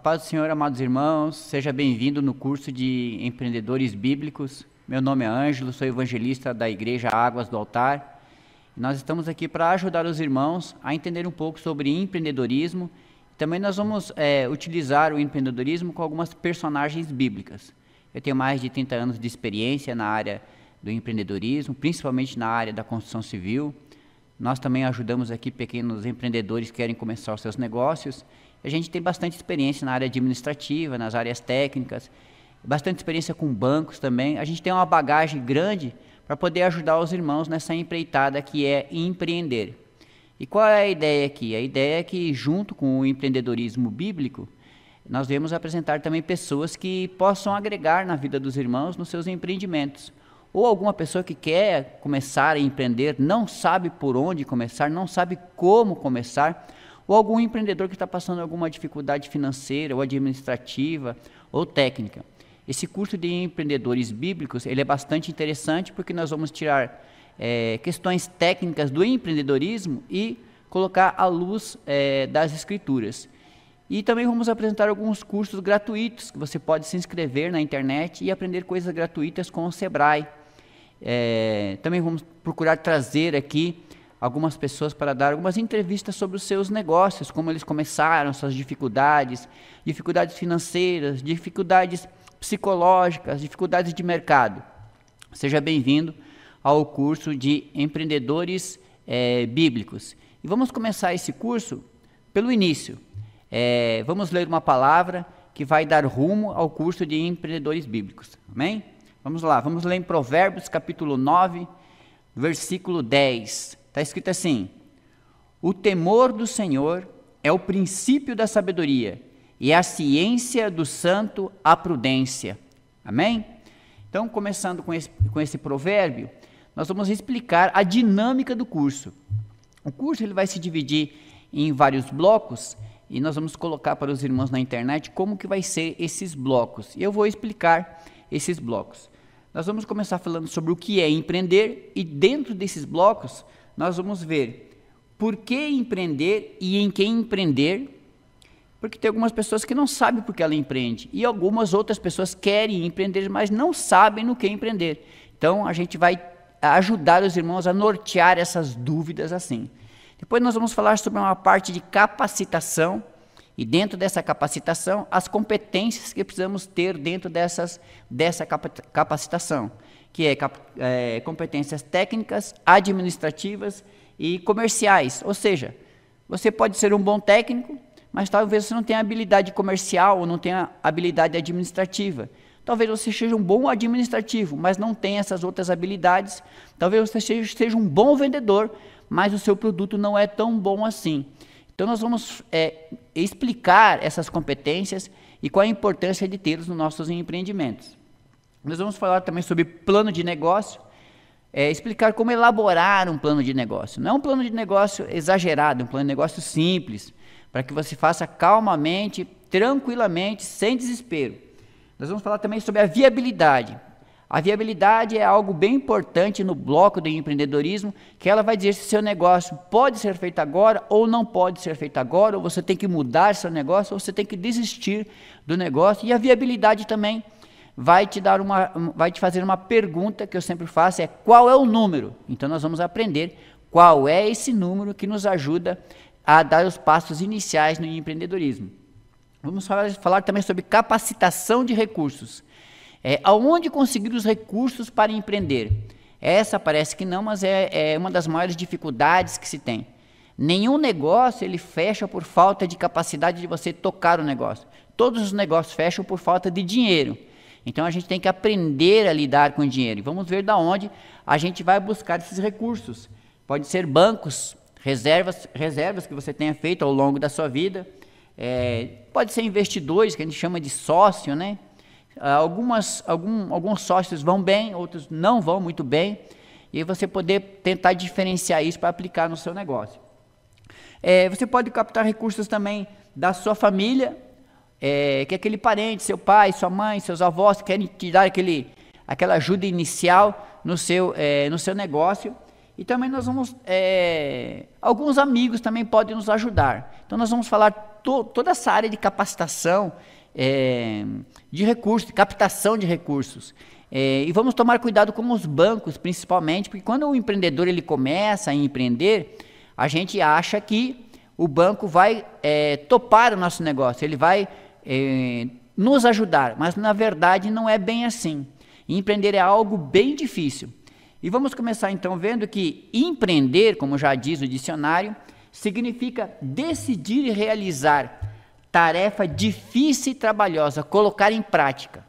A paz do Senhor, amados irmãos, seja bem-vindo no curso de Empreendedores Bíblicos. Meu nome é Ângelo, sou evangelista da Igreja Águas do Altar. Nós estamos aqui para ajudar os irmãos a entender um pouco sobre empreendedorismo. Também nós vamos utilizar o empreendedorismo com algumas personagens bíblicas. Eu tenho mais de 30 anos de experiência na área do empreendedorismo, principalmente na área da construção civil. Nós também ajudamos aqui pequenos empreendedores que querem começar os seus negócios. A gente tem bastante experiência na área administrativa, nas áreas técnicas, bastante experiência com bancos também. A gente tem uma bagagem grande para poder ajudar os irmãos nessa empreitada que é empreender. E qual é a ideia aqui? A ideia é que, junto com o empreendedorismo bíblico, nós devemos apresentar também pessoas que possam agregar na vida dos irmãos nos seus empreendimentos. Ou alguma pessoa que quer começar a empreender, não sabe por onde começar, não sabe como começar, ou algum empreendedor que está passando alguma dificuldade financeira, ou administrativa, ou técnica. Esse curso de empreendedores bíblicos, ele é bastante interessante porque nós vamos tirar questões técnicas do empreendedorismo e colocar à luz das escrituras. E também vamos apresentar alguns cursos gratuitos que você pode se inscrever na internet e aprender coisas gratuitas com o Sebrae. Também vamos procurar trazer aqui algumas pessoas para dar algumas entrevistas sobre os seus negócios, como eles começaram, suas dificuldades financeiras, dificuldades psicológicas, dificuldades de mercado. Seja bem-vindo ao curso de Empreendedores Bíblicos. E vamos começar esse curso pelo início. Vamos ler uma palavra que vai dar rumo ao curso de Empreendedores Bíblicos. Amém? Vamos lá, vamos ler em Provérbios capítulo 9, versículo 10. Está escrito assim: o temor do Senhor é o princípio da sabedoria, e a ciência do santo a prudência. Amém? Então, começando com esse provérbio, nós vamos explicar a dinâmica do curso. O curso ele vai se dividir em vários blocos, e nós vamos colocar para os irmãos na internet como que vai ser esses blocos. E eu vou explicar esses blocos. Nós vamos começar falando sobre o que é empreender, e dentro desses blocos, nós vamos ver por que empreender e em quem empreender, porque tem algumas pessoas que não sabem por que ela empreende, e algumas outras pessoas querem empreender, mas não sabem no que empreender. Então, a gente vai ajudar os irmãos a nortear essas dúvidas assim. Depois nós vamos falar sobre uma parte de capacitação, e dentro dessa capacitação, as competências que precisamos ter dentro dessa capacitação, que é competências técnicas, administrativas e comerciais. Ou seja, você pode ser um bom técnico, mas talvez você não tenha habilidade comercial ou não tenha habilidade administrativa. Talvez você seja um bom administrativo, mas não tenha essas outras habilidades. Talvez você seja um bom vendedor, mas o seu produto não é tão bom assim. Então nós vamos explicar essas competências e qual a importância de tê-los nos nossos empreendimentos. Nós vamos falar também sobre plano de negócio, explicar como elaborar um plano de negócio. Não é um plano de negócio exagerado, é um plano de negócio simples, para que você faça calmamente, tranquilamente, sem desespero. Nós vamos falar também sobre a viabilidade. A viabilidade é algo bem importante no bloco do empreendedorismo, que ela vai dizer se seu negócio pode ser feito agora ou não pode ser feito agora, ou você tem que mudar seu negócio, ou você tem que desistir do negócio. E a viabilidade também vai te fazer uma pergunta que eu sempre faço, qual é o número? Então nós vamos aprender qual é esse número que nos ajuda a dar os passos iniciais no empreendedorismo. Vamos falar também sobre capacitação de recursos. Aonde conseguir os recursos para empreender? Essa parece que não, mas é uma das maiores dificuldades que se tem. Nenhum negócio ele fecha por falta de capacidade de você tocar o negócio. Todos os negócios fecham por falta de dinheiro. Então a gente tem que aprender a lidar com o dinheiro. E vamos ver de onde a gente vai buscar esses recursos. Pode ser bancos, reservas que você tenha feito ao longo da sua vida. Pode ser investidores, que a gente chama de sócio, né? Alguns sócios vão bem, outros não vão muito bem. E aí você poder tentar diferenciar isso para aplicar no seu negócio. Você pode captar recursos também da sua família, que é aquele parente, seu pai, sua mãe, seus avós, que querem te dar aquela ajuda inicial no seu negócio. E também nós vamos, alguns amigos também podem nos ajudar. Então nós vamos falar toda essa área de capacitação de recursos, de captação de recursos. E vamos tomar cuidado com os bancos, principalmente, porque quando o empreendedor ele começa a empreender, a gente acha que o banco vai topar o nosso negócio, ele vai nos ajudar, mas na verdade não é bem assim. Empreender é algo bem difícil. E vamos começar então vendo que empreender, como já diz o dicionário, significa decidir e realizar tarefa difícil e trabalhosa, colocar em prática.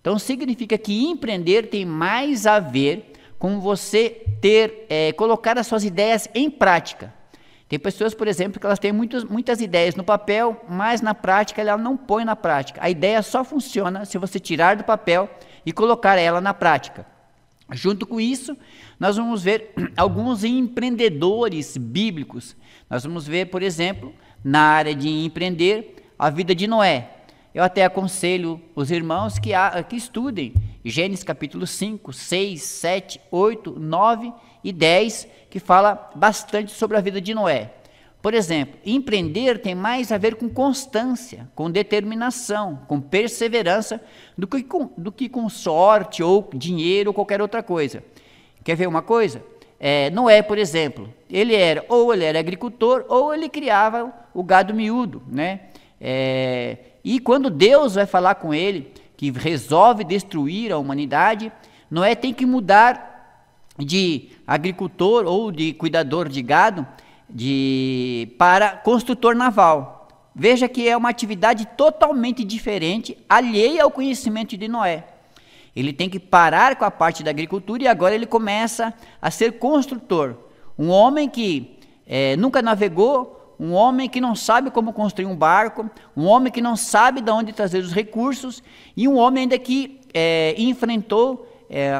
Então significa que empreender tem mais a ver com você colocar as suas ideias em prática. Tem pessoas, por exemplo, que elas têm muitas ideias no papel, mas na prática ela não põe na prática. A ideia só funciona se você tirar do papel e colocar ela na prática. Junto com isso, nós vamos ver alguns empreendedores bíblicos. Nós vamos ver, por exemplo, na área de empreender, a vida de Noé. Eu até aconselho os irmãos que estudem Gênesis capítulo 5, 6, 7, 8, 9 e 10, que fala bastante sobre a vida de Noé. Por exemplo, empreender tem mais a ver com constância, com determinação, com perseverança, do que com sorte ou dinheiro ou qualquer outra coisa. Quer ver uma coisa? Noé, por exemplo, ele era agricultor ou ele criava o gado miúdo, né? E quando Deus vai falar com ele, que resolve destruir a humanidade, Noé tem que mudar de agricultor ou de cuidador de gado para construtor naval. Veja que é uma atividade totalmente diferente, alheia ao conhecimento de Noé. Ele tem que parar com a parte da agricultura e agora ele começa a ser construtor. Um homem que nunca navegou, um homem que não sabe como construir um barco, um homem que não sabe de onde trazer os recursos e um homem ainda que enfrentou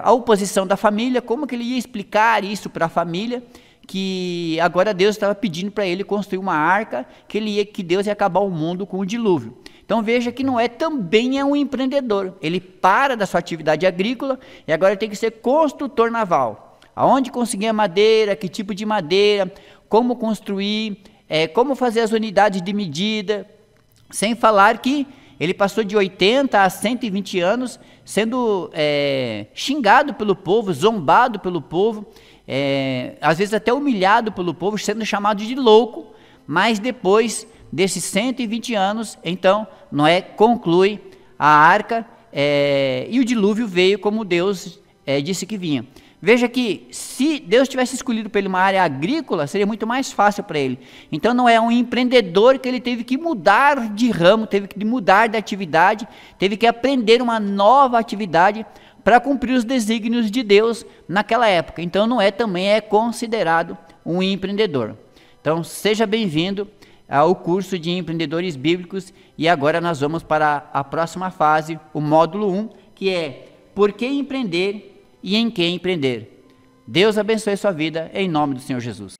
a oposição da família. Como que ele ia explicar isso para a família? Que agora Deus estava pedindo para ele construir uma arca, que Deus ia acabar o mundo com o dilúvio. Então veja que Noé também é um empreendedor. Ele para da sua atividade agrícola e agora tem que ser construtor naval. Aonde conseguir a madeira, que tipo de madeira, como construir, como fazer as unidades de medida, sem falar que ele passou de 80 a 120 anos sendo xingado pelo povo, zombado pelo povo, às vezes até humilhado pelo povo, sendo chamado de louco, mas depois desses 120 anos, então Noé conclui a arca e o dilúvio veio como Deus disse que vinha. Veja que se Deus tivesse escolhido para ele uma área agrícola, seria muito mais fácil para ele. Então não é um empreendedor que ele teve que mudar de ramo, teve que mudar de atividade, teve que aprender uma nova atividade para cumprir os desígnios de Deus naquela época. Então Noé também é considerado um empreendedor. Então seja bem-vindo ao curso de empreendedores bíblicos e agora nós vamos para a próxima fase, o módulo 1, que é por que empreender e em que empreender. Deus abençoe sua vida, em nome do Senhor Jesus.